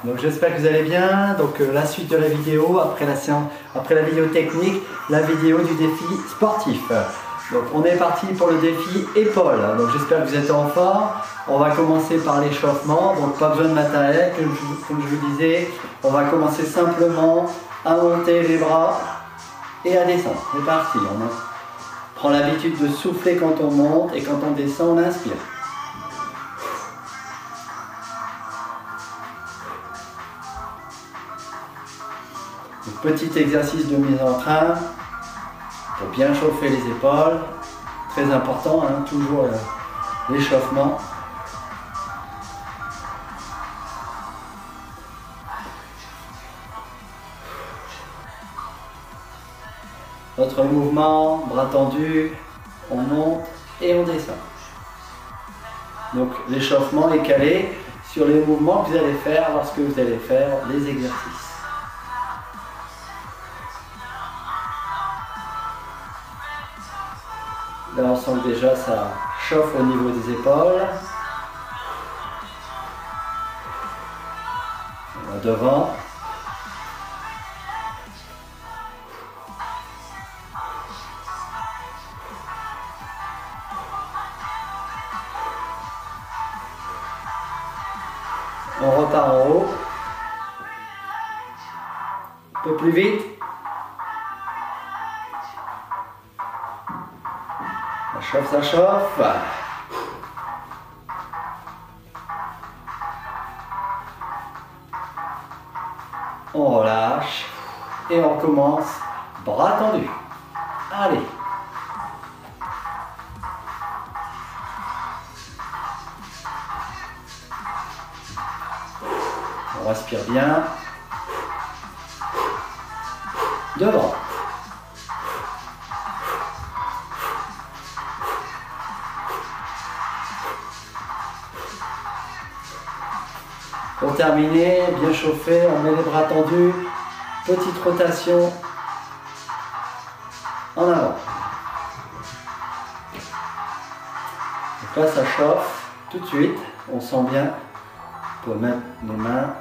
Donc j'espère que vous allez bien. Donc la suite de la vidéo, après la séance, après la vidéo technique, la vidéo du défi sportif. Donc on est parti pour le défi épaules. Donc j'espère que vous êtes en forme. On va commencer par l'échauffement. Donc pas besoin de matériel, comme je vous disais. On va commencer simplement à monter les bras et à descendre. C'est parti. On prend l'habitude de souffler quand on monte et quand on descend, on inspire. Petit exercice de mise en train pour bien chauffer les épaules, très important, hein, toujours l'échauffement. Autre mouvement, bras tendus, on monte et on descend. Donc l'échauffement est calé sur les mouvements que vous allez faire lorsque vous allez faire les exercices. Là, on sent que déjà ça chauffe au niveau des épaules. On va devant. On repart en haut. Un peu plus vite. Ça chauffe. On relâche et on commence bras tendus. Allez. On respire bien. Devant. Pour terminer, bien chauffé, on met les bras tendus, petite rotation en avant. Donc là, ça chauffe tout de suite, on sent bien. On peut mettre les mains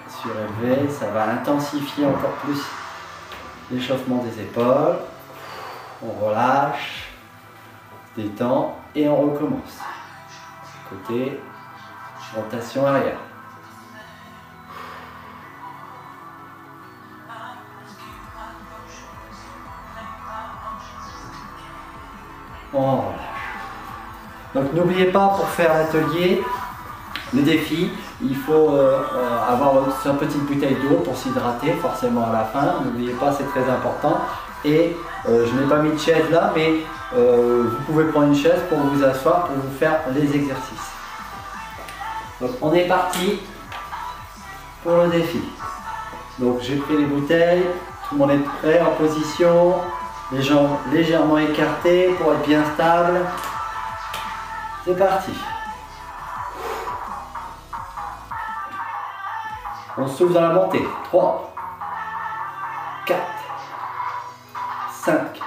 surélevées, ça va intensifier encore plus l'échauffement des épaules. On relâche, détend et on recommence. Côté. Rotation arrière. On relâche. Donc n'oubliez pas, pour faire l'atelier, le défi, il faut avoir une petite bouteille d'eau pour s'hydrater forcément à la fin. N'oubliez pas, c'est très important. Et je n'ai pas mis de chaise là, mais vous pouvez prendre une chaise pour vous asseoir, pour vous faire les exercices. Donc on est parti pour le défi. Donc j'ai pris les bouteilles, tout le monde est prêt, en position, les jambes légèrement écartées pour être bien stable. C'est parti. On souffle dans la montée. 3, 4, 5,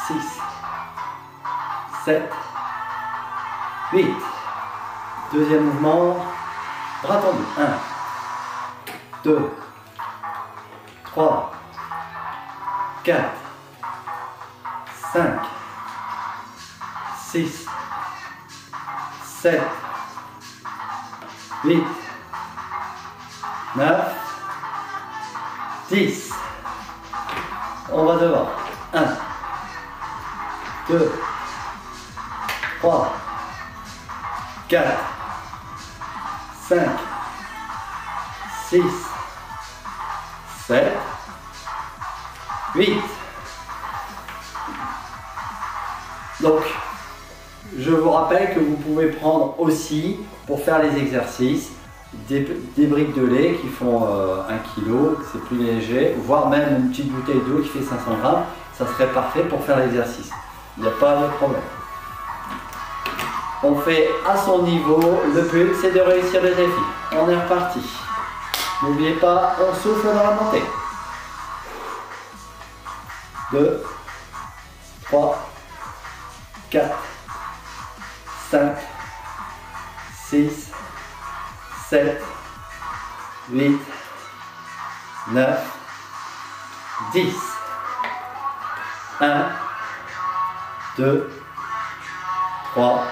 6, 7, 8. Deuxième mouvement, bras tendus. 1, 2, 3, 4, 5, 6, 7, 8, 9, 10. On va devant. 1, 2, 3, 4, 5, 6, 7, 8. Donc, je vous rappelle que vous pouvez prendre aussi, pour faire les exercices, des briques de lait qui font 1 kg, c'est plus léger, voire même une petite bouteille d'eau qui fait 500 grammes. Ça serait parfait pour faire l'exercice. Il n'y a pas de problème. On fait à son niveau, le but c'est de réussir le défi. On est reparti. N'oubliez pas, on souffle dans la montée. 2, 3, 4, 5, 6, 7, 8, 9, 10. 1, 2, 3,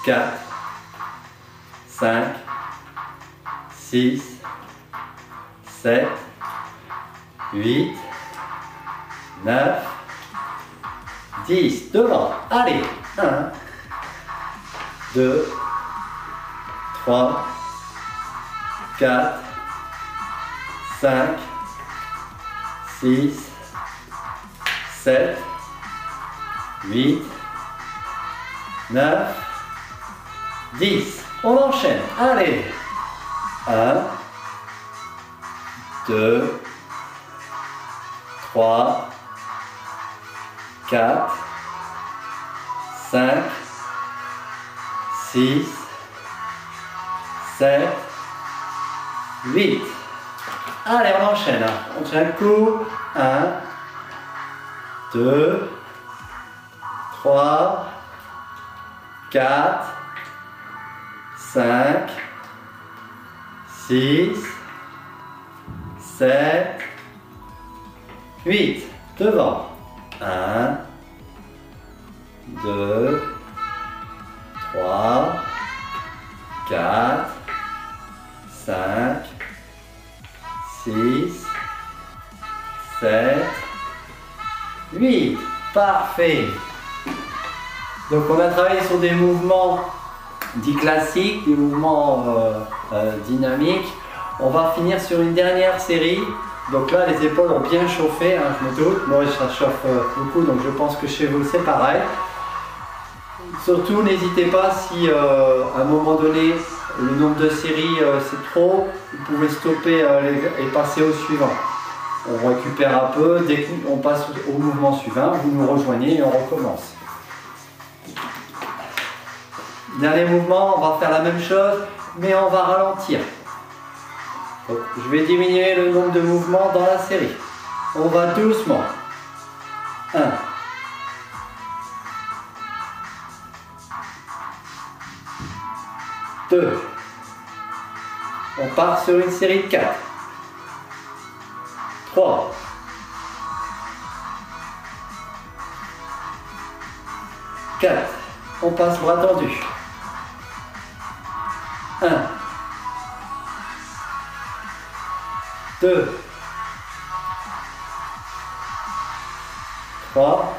4, 5, 6, 7, 8, 9, 10. Devant. Allez. 1, 2, 3, 4, 5, 6, 7, 8, 9, 10. On enchaîne. Allez. 1, 2, 3, 4, 5, 6, 7, 8. Allez, on enchaîne. On tient le coup. 1, 2, 3, 4, 5, 6, 7, 8. Devant. 1, 2, 3, 4, 5, 6, 7, 8. Parfait. Donc on a travaillé sur des mouvements dits classiques, des mouvements dynamiques. On va finir sur une dernière série. Donc là les épaules ont bien chauffé, hein, je me doute. Moi ça chauffe beaucoup, donc je pense que chez vous c'est pareil. Surtout n'hésitez pas si à un moment donné le nombre de séries c'est trop, vous pouvez stopper et passer au suivant. On récupère un peu, dès qu'on passe au mouvement suivant, vous nous rejoignez et on recommence. Dernier mouvement, on va faire la même chose, mais on va ralentir. Donc, je vais diminuer le nombre de mouvements dans la série. On va doucement. 1. 2. On part sur une série de 4. 3. 4. On passe bras tendu. 1. 2. 3.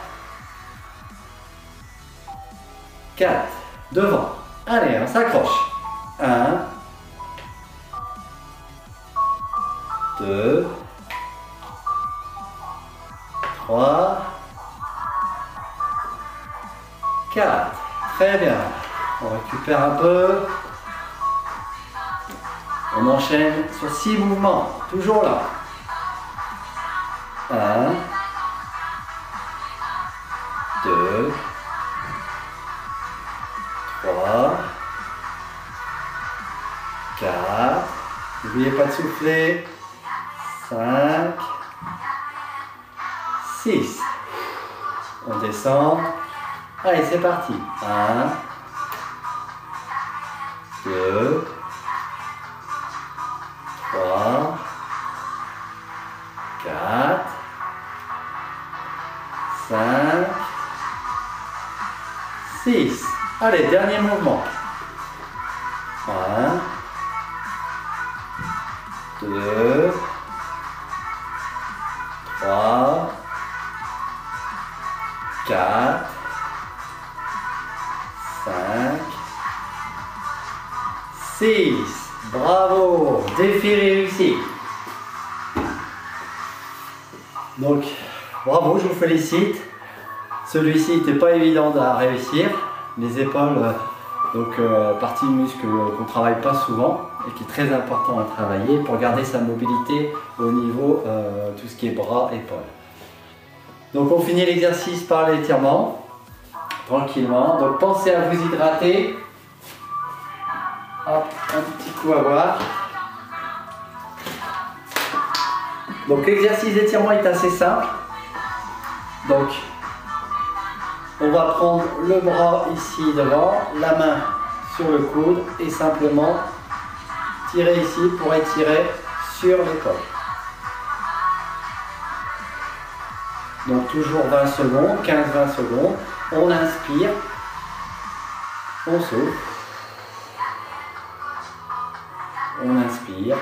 4. Devant. Allez, on s'accroche. 1. 2. 3. 4. Très bien. On récupère un peu. On enchaîne sur 6 mouvements. Toujours là. 1. 2. 3. 4. N'oubliez pas de souffler. 5. 6. On descend. Allez, c'est parti. 1. 2. 3. 4. 5. 6. Allez, dernier mouvement. 1. 2. 3. 4. 5. 6. Bravo, défi réussi. Donc, bravo, je vous félicite. Celui-ci n'était pas évident à réussir. Les épaules, partie du muscle qu'on ne travaille pas souvent et qui est très important à travailler pour garder sa mobilité au niveau tout ce qui est bras, épaules. Donc on finit l'exercice par l'étirement, tranquillement. Donc pensez à vous hydrater. Hop, un petit coup à boire. Donc l'exercice d'étirement est assez simple. Donc on va prendre le bras ici devant, la main sur le coude et simplement tirez ici pour étirer sur l'épaule. Donc toujours 20 secondes, 15-20 secondes. On inspire, on souffle, on inspire.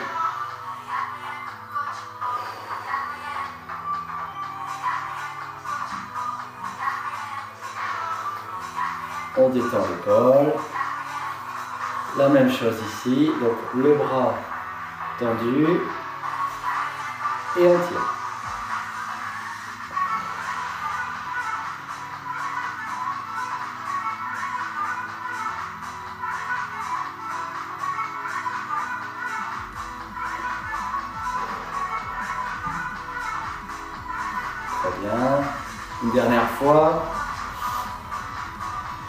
On détend l'épaule. La même chose ici, donc le bras tendu et on tire. Très bien. Une dernière fois.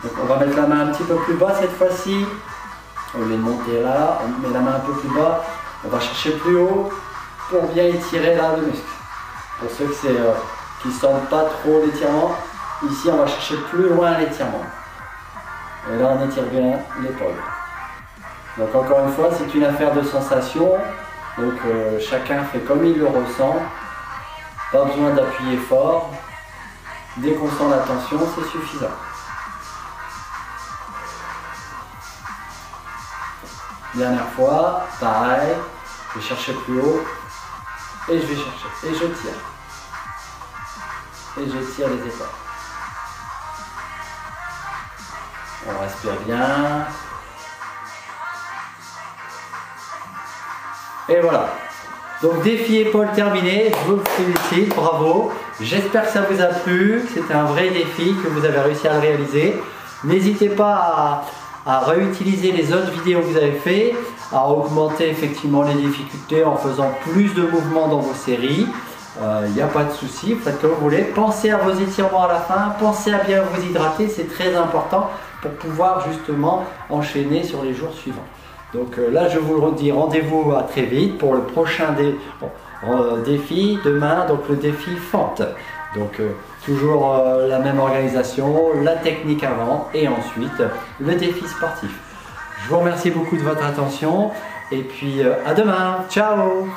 Donc on va mettre la main un petit peu plus bas cette fois-ci. Au lieu de monter là, on met la main un peu plus bas. On va chercher plus haut pour bien étirer là le muscle. Pour ceux qui ne sentent pas trop l'étirement, ici on va chercher plus loin l'étirement. Et là on étire bien l'épaule. Donc encore une fois, c'est une affaire de sensation. Donc chacun fait comme il le ressent. Pas besoin d'appuyer fort. Dès qu'on sent la tension, c'est suffisant. Dernière fois, pareil, je vais chercher plus haut et je vais chercher et je tire. Et je tire les épaules. On respire bien. Et voilà. Donc défi épaule terminé, je vous félicite, bravo. J'espère que ça vous a plu, que c'était un vrai défi, que vous avez réussi à le réaliser. N'hésitez pas à réutiliser les autres vidéos que vous avez fait, à augmenter effectivement les difficultés en faisant plus de mouvements dans vos séries. Il n'y a pas de souci, faites comme vous voulez. Pensez à vos étirements à la fin, pensez à bien vous hydrater, c'est très important pour pouvoir justement enchaîner sur les jours suivants. Donc là je vous le redis, rendez-vous à très vite pour le prochain défi, demain, donc le défi fente. Donc toujours la même organisation, la technique avant et ensuite le défi sportif. Je vous remercie beaucoup de votre attention et puis à demain, ciao!